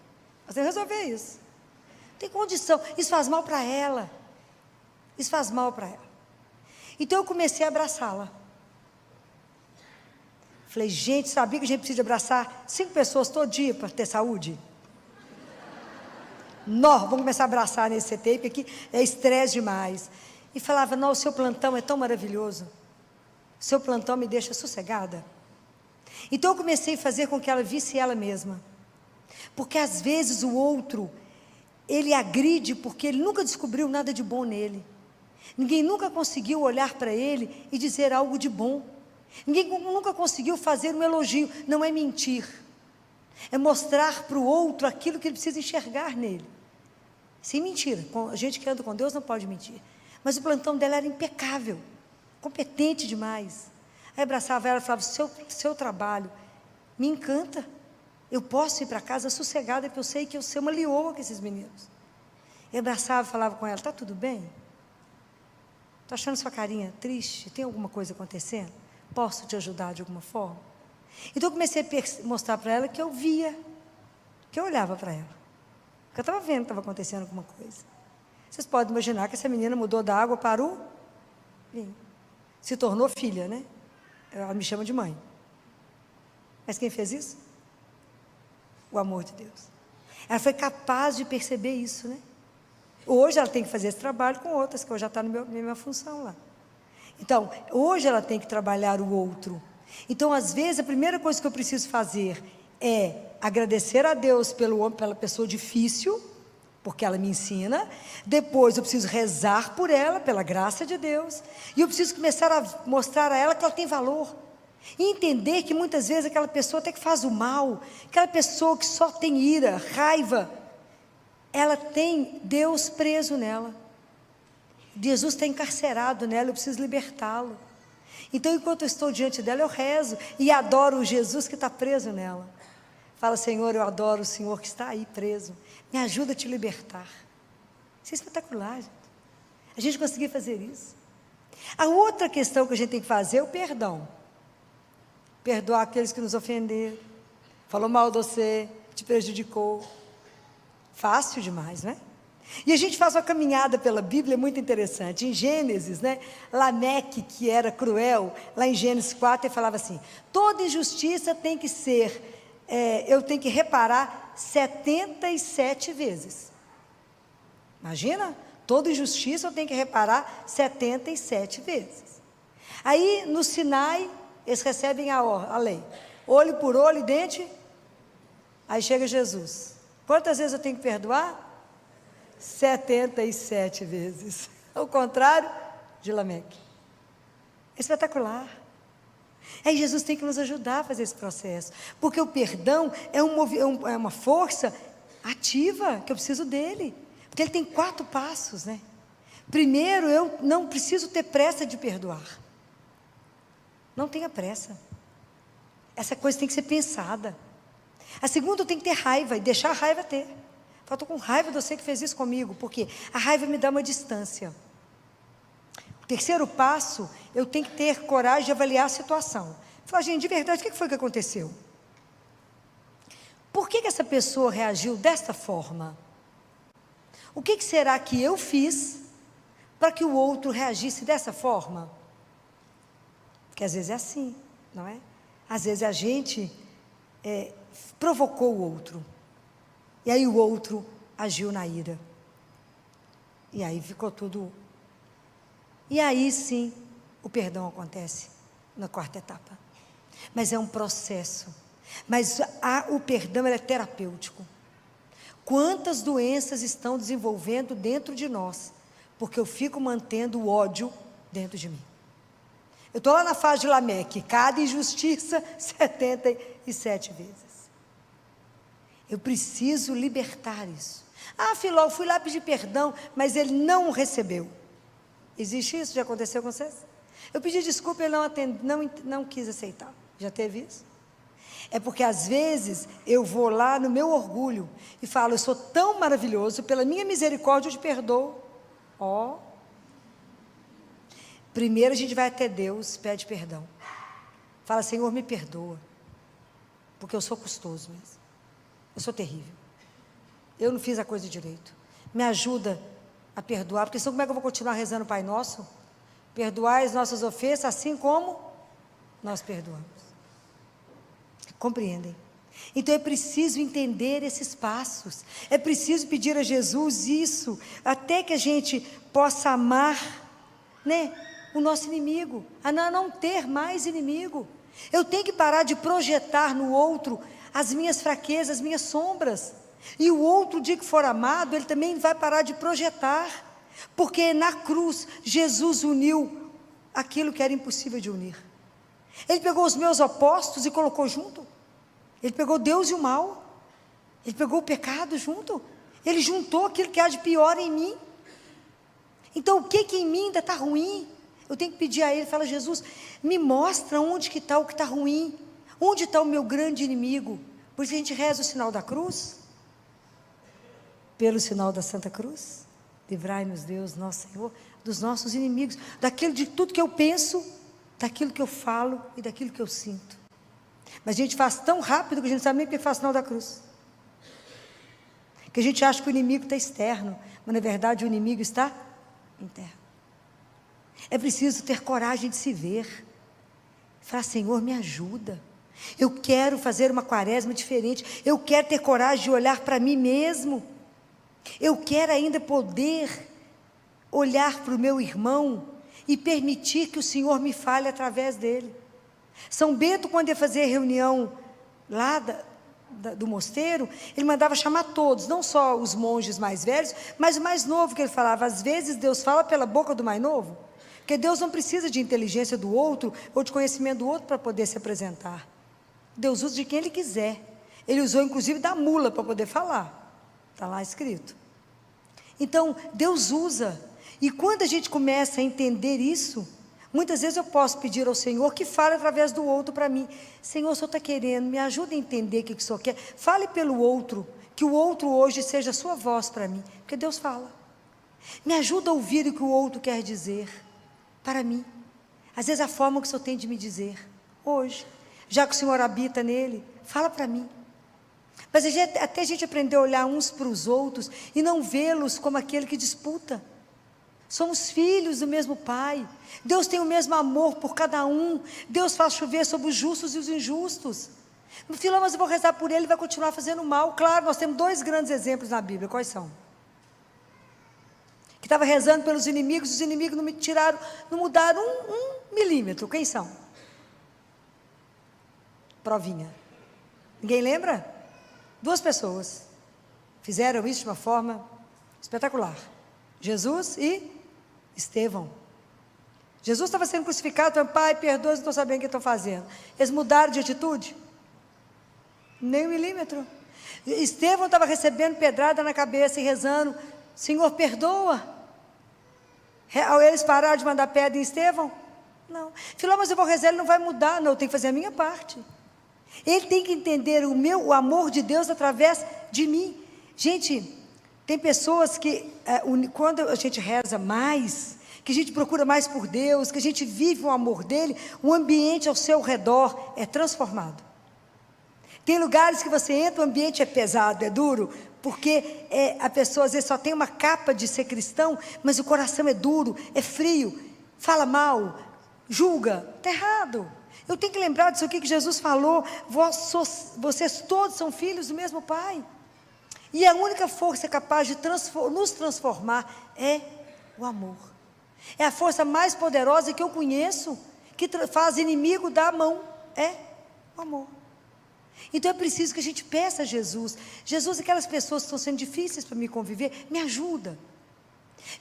[SPEAKER 1] Nós temos que resolver isso. Não tem condição. Isso faz mal para ela. Isso faz mal para ela. Então eu comecei a abraçá-la. Falei, gente, sabia que a gente precisa abraçar 5 pessoas todo dia para ter saúde? Nós vamos começar a abraçar nesse CTI, porque aqui é estresse demais. E falava, não, o seu plantão é tão maravilhoso. O seu plantão me deixa sossegada. Então eu comecei a fazer com que ela visse ela mesma. Porque às vezes o outro, ele agride porque ele nunca descobriu nada de bom nele. Ninguém nunca conseguiu olhar para ele e dizer algo de bom. Ninguém nunca conseguiu fazer um elogio. Não é mentir. É mostrar para o outro aquilo que ele precisa enxergar nele. Sem mentira. A gente que anda com Deus não pode mentir. Mas o plantão dela era impecável. Competente demais. Aí abraçava ela e falava, seu trabalho me encanta. Eu posso ir para casa sossegada, porque eu sei que eu sou uma leoa com esses meninos. Eu abraçava e falava com ela, está tudo bem? Estou achando sua carinha triste? Tem alguma coisa acontecendo? Posso te ajudar de alguma forma? Então eu comecei a mostrar para ela que eu via, que eu olhava para ela. Porque eu estava vendo que estava acontecendo alguma coisa. Vocês podem imaginar que essa menina mudou da água para o vinho. Se tornou filha, né? Ela me chama de mãe. Mas quem fez isso? O amor de Deus. Ela foi capaz de perceber isso, né? Hoje ela tem que fazer esse trabalho com outras, que hoje já está na minha função lá. Então, hoje ela tem que trabalhar o outro. Então, às vezes, a primeira coisa que eu preciso fazer é agradecer a Deus pela pessoa difícil, porque ela me ensina. Depois eu preciso rezar por ela, pela graça de Deus. E eu preciso começar a mostrar a ela que ela tem valor. E entender que muitas vezes aquela pessoa até que faz o mal, aquela pessoa que só tem ira, raiva, ela tem Deus preso nela. Jesus está encarcerado nela, eu preciso libertá-lo. Então, enquanto eu estou diante dela, eu rezo e adoro o Jesus que está preso nela. Fala, Senhor, eu adoro o Senhor que está aí preso. Me ajuda a te libertar. Isso é espetacular, gente. A gente conseguir fazer isso. A outra questão que a gente tem que fazer é o perdão. Perdoar aqueles que nos ofenderam, falou mal de você, te prejudicou. Fácil demais, né? E a gente faz uma caminhada pela Bíblia muito interessante. Em Gênesis, né, Lameque, que era cruel, lá em Gênesis 4, ele falava assim, toda injustiça tem que ser, eu tenho que reparar 77 vezes. Imagina, toda injustiça eu tenho que reparar 77 vezes. Aí, no Sinai, eles recebem a lei. Olho por olho, dente. Aí chega Jesus. Quantas vezes eu tenho que perdoar? 77 vezes. Ao contrário de Lameque. É espetacular. Aí Jesus tem que nos ajudar a fazer esse processo. Porque o perdão é uma força ativa, que eu preciso dele. Porque ele tem 4 passos, né? Primeiro, eu não preciso ter pressa de perdoar. Não tenha pressa. Essa coisa tem que ser pensada. A segunda, eu tenho que ter raiva e deixar a raiva ter. Eu estou com raiva de você que fez isso comigo, porque a raiva me dá uma distância. O terceiro passo, eu tenho que ter coragem de avaliar a situação. Falar, gente, de verdade, o que foi que aconteceu? Por que essa pessoa reagiu desta forma? O que será que eu fiz para que o outro reagisse dessa forma? Porque às vezes é assim, não é? Às vezes a gente provocou o outro. E aí o outro agiu na ira. E aí ficou tudo... E aí sim, o perdão acontece na 4ª etapa. Mas é um processo. Mas o perdão é terapêutico. Quantas doenças estão desenvolvendo dentro de nós? Porque eu fico mantendo o ódio dentro de mim. Eu estou lá na fase de Lameque, cada injustiça 77 vezes. Eu preciso libertar isso. Ah, Filó, eu fui lá pedir perdão, mas ele não recebeu. Existe isso? Já aconteceu com vocês? Eu pedi desculpa e ele não quis aceitar. Já teve isso? É porque às vezes eu vou lá no meu orgulho e falo, eu sou tão maravilhoso, pela minha misericórdia eu te perdoo. Primeiro a gente vai até Deus, pede perdão. Fala, Senhor, me perdoa. porque eu sou custoso mesmo. Eu sou terrível. Eu não fiz a coisa direito. Me ajuda a perdoar, porque senão como é que eu vou continuar rezando o Pai Nosso? Perdoai as nossas ofensas, assim como nós perdoamos. Compreendem? Então é preciso entender esses passos, é preciso pedir a Jesus isso, até que a gente possa amar, né, o nosso inimigo, a não ter mais inimigo. Eu tenho que parar de projetar no outro as minhas fraquezas, as minhas sombras, e o outro, o dia que for amado, ele também vai parar de projetar, porque na cruz Jesus uniu aquilo que era impossível de unir. Ele pegou os meus opostos e colocou junto. Ele pegou Deus e o mal, ele pegou o pecado junto, ele juntou aquilo que há de pior em mim. Então o que em mim ainda está ruim? Eu tenho que pedir a Ele, fala, Jesus, me mostra onde que está o que está ruim, onde está o meu grande inimigo. Por isso a gente reza o sinal da cruz, pelo sinal da Santa Cruz, livrai-nos Deus, nosso Senhor, dos nossos inimigos, daquilo de tudo que eu penso, daquilo que eu falo e daquilo que eu sinto. Mas a gente faz tão rápido que a gente não sabe nem porque faz o sinal da cruz, que a gente acha que o inimigo está externo, mas na verdade o inimigo está interno. É preciso ter coragem de se ver, falar, Senhor, me ajuda, eu quero fazer uma quaresma diferente, eu quero ter coragem de olhar para mim mesmo, eu quero ainda poder olhar para o meu irmão e permitir que o Senhor me fale através dele. São Bento, quando ia fazer a reunião lá do mosteiro, ele mandava chamar todos, não só os monges mais velhos, mas o mais novo, que ele falava, às vezes Deus fala pela boca do mais novo, porque Deus não precisa de inteligência do outro, ou de conhecimento do outro para poder se apresentar. Deus usa de quem Ele quiser. Ele usou inclusive da mula para poder falar, está lá escrito. Então Deus usa, e quando a gente começa a entender isso, muitas vezes eu posso pedir ao Senhor que fale através do outro para mim. Senhor, o Senhor está querendo, me ajuda a entender o que o Senhor quer. Fale pelo outro, que o outro hoje seja a sua voz para mim, porque Deus fala. Me ajuda a ouvir o que o outro quer dizer para mim. Às vezes a forma que o Senhor tem de me dizer, hoje, já que o Senhor habita nele, fala para mim. Mas até a gente aprender a olhar uns para os outros e não vê-los como aquele que disputa. Somos filhos do mesmo Pai, Deus tem o mesmo amor por cada um, Deus faz chover sobre os justos e os injustos. No final, mas eu vou rezar por ele, ele vai continuar fazendo mal. Claro, nós temos dois grandes exemplos na Bíblia, quais são? Que estava rezando pelos inimigos, os inimigos não me tiraram, não mudaram um milímetro, quem são? Provinha, ninguém lembra? Duas pessoas, fizeram isso de uma forma espetacular, Jesus e Estevão. Jesus estava sendo crucificado, falando, Pai, perdoa, não estou sabendo o que estou fazendo. Eles mudaram de atitude? Nem um milímetro. Estevão estava recebendo pedrada na cabeça e rezando, Senhor, perdoa. Eles pararam de mandar pedra em Estevão? Não. Filó, mas eu vou rezar, ele não vai mudar. Não, eu tenho que fazer a minha parte. Ele tem que entender o amor de Deus através de mim. Gente, tem pessoas que, quando a gente reza mais, que a gente procura mais por Deus, que a gente vive o amor dele, o ambiente ao seu redor é transformado. Tem lugares que você entra, o ambiente é pesado, é duro, porque a pessoa às vezes só tem uma capa de ser cristão, mas o coração é duro, é frio, fala mal, julga, está errado. Eu tenho que lembrar disso aqui que Jesus falou, vocês todos são filhos do mesmo Pai. E a única força capaz de nos transformar é o amor. É a força mais poderosa que eu conheço, que faz inimigo dar a mão, é o amor. Então é preciso que a gente peça a Jesus, Jesus, aquelas pessoas que estão sendo difíceis para me conviver, me ajuda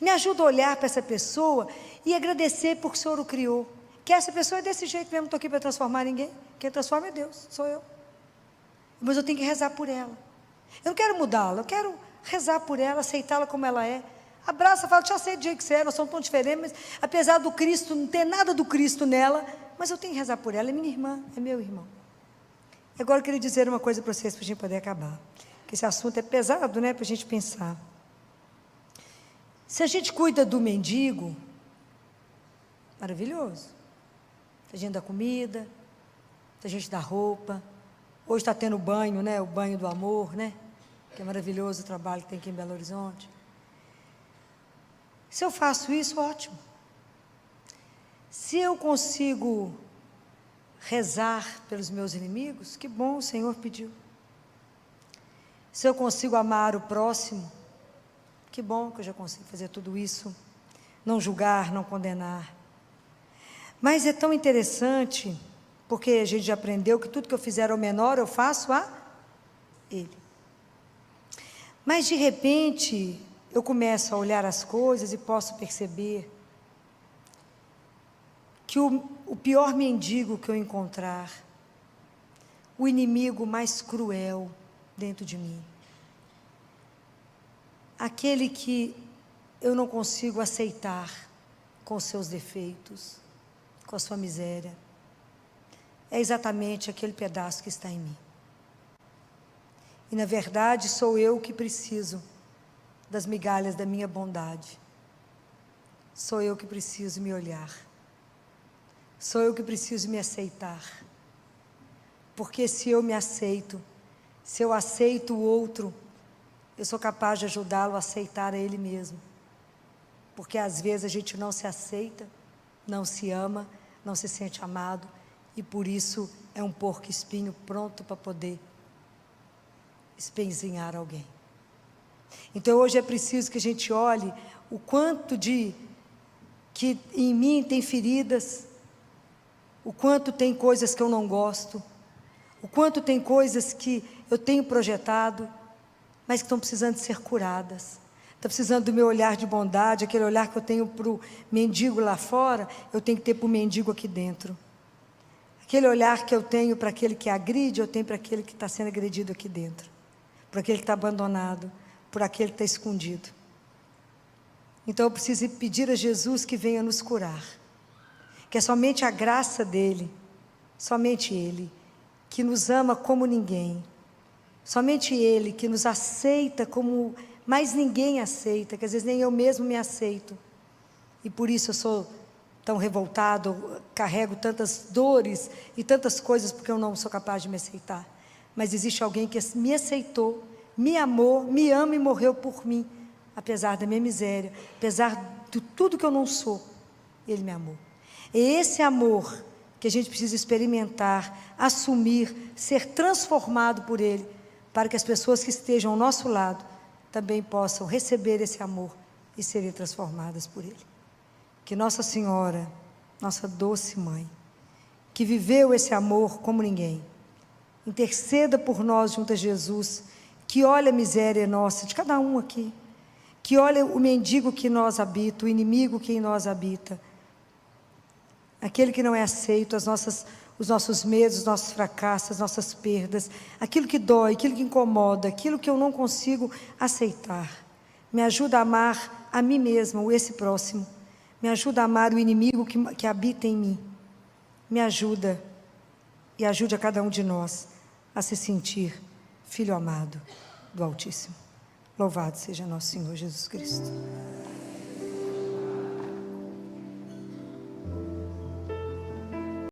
[SPEAKER 1] a olhar para essa pessoa e agradecer porque o Senhor o criou, que essa pessoa é desse jeito mesmo, não estou aqui para transformar ninguém, quem transforma é Deus, sou eu, mas eu tenho que rezar por ela, eu não quero mudá-la, eu quero rezar por ela, aceitá-la como ela é, abraça, fala, te aceito do jeito que você é, nós somos tão diferentes, mas apesar do Cristo, não ter nada do Cristo nela, mas eu tenho que rezar por ela, é minha irmã, é meu irmão. Agora eu queria dizer uma coisa para vocês, para a gente poder acabar, que esse assunto é pesado, né, para a gente pensar. Se a gente cuida do mendigo, maravilhoso, se a gente dá comida, se a gente dá roupa, Hoje está tendo banho, né? O banho do amor, né? Que é maravilhoso o trabalho que tem aqui em Belo Horizonte. Se eu faço isso, ótimo. Se eu consigo rezar pelos meus inimigos, que bom, o Senhor pediu. Se eu consigo amar o próximo, que bom que eu já consigo fazer tudo isso. Não julgar, não condenar. Mas é tão interessante, porque a gente já aprendeu que tudo que eu fizer ao menor, eu faço a ele. Mas de repente, eu começo a olhar as coisas e posso perceber que o pior mendigo que eu encontrar, o inimigo mais cruel dentro de mim, aquele que eu não consigo aceitar com os seus defeitos, com a sua miséria, é exatamente aquele pedaço que está em mim. E na verdade sou eu que preciso das migalhas da minha bondade. Sou eu que preciso me olhar. Sou eu que preciso me aceitar. Porque se eu me aceito, se eu aceito o outro, eu sou capaz de ajudá-lo a aceitar a ele mesmo. Porque às vezes a gente não se aceita, não se ama, não se sente amado, e por isso é um porco-espinho pronto para poder espezinhar alguém. Então hoje é preciso que a gente olhe o quanto que em mim tem feridas, o quanto tem coisas que eu não gosto, o quanto tem coisas que eu tenho projetado, mas que estão precisando de ser curadas. Está precisando do meu olhar de bondade, aquele olhar que eu tenho para o mendigo lá fora, eu tenho que ter para o mendigo aqui dentro. Aquele olhar que eu tenho para aquele que agride, eu tenho para aquele que está sendo agredido aqui dentro. Por aquele que está abandonado, por aquele que está escondido. Então eu preciso pedir a Jesus que venha nos curar. Que é somente a graça dEle, somente Ele, que nos ama como ninguém. Somente Ele que nos aceita como mais ninguém aceita, que às vezes nem eu mesmo me aceito. E por isso eu sou tão revoltado, carrego tantas dores e tantas coisas porque eu não sou capaz de me aceitar. Mas existe alguém que me aceitou, me amou, me ama e morreu por mim, apesar da minha miséria, apesar de tudo que eu não sou, Ele me amou. É esse amor que a gente precisa experimentar, assumir, ser transformado por Ele, para que as pessoas que estejam ao nosso lado também possam receber esse amor e serem transformadas por Ele. Que Nossa Senhora, nossa doce Mãe, que viveu esse amor como ninguém, interceda por nós junto a Jesus, que olha a miséria nossa, de cada um aqui, que olha o mendigo que em nós habita, o inimigo que em nós habita, aquele que não é aceito, os nossos medos, os nossos fracassos, as nossas perdas, aquilo que dói, aquilo que incomoda, aquilo que eu não consigo aceitar. Me ajuda a amar a mim mesma, ou esse próximo. Me ajuda a amar o inimigo que habita em mim. Me ajuda e ajude a cada um de nós a se sentir filho amado do Altíssimo. Louvado seja nosso Senhor Jesus Cristo.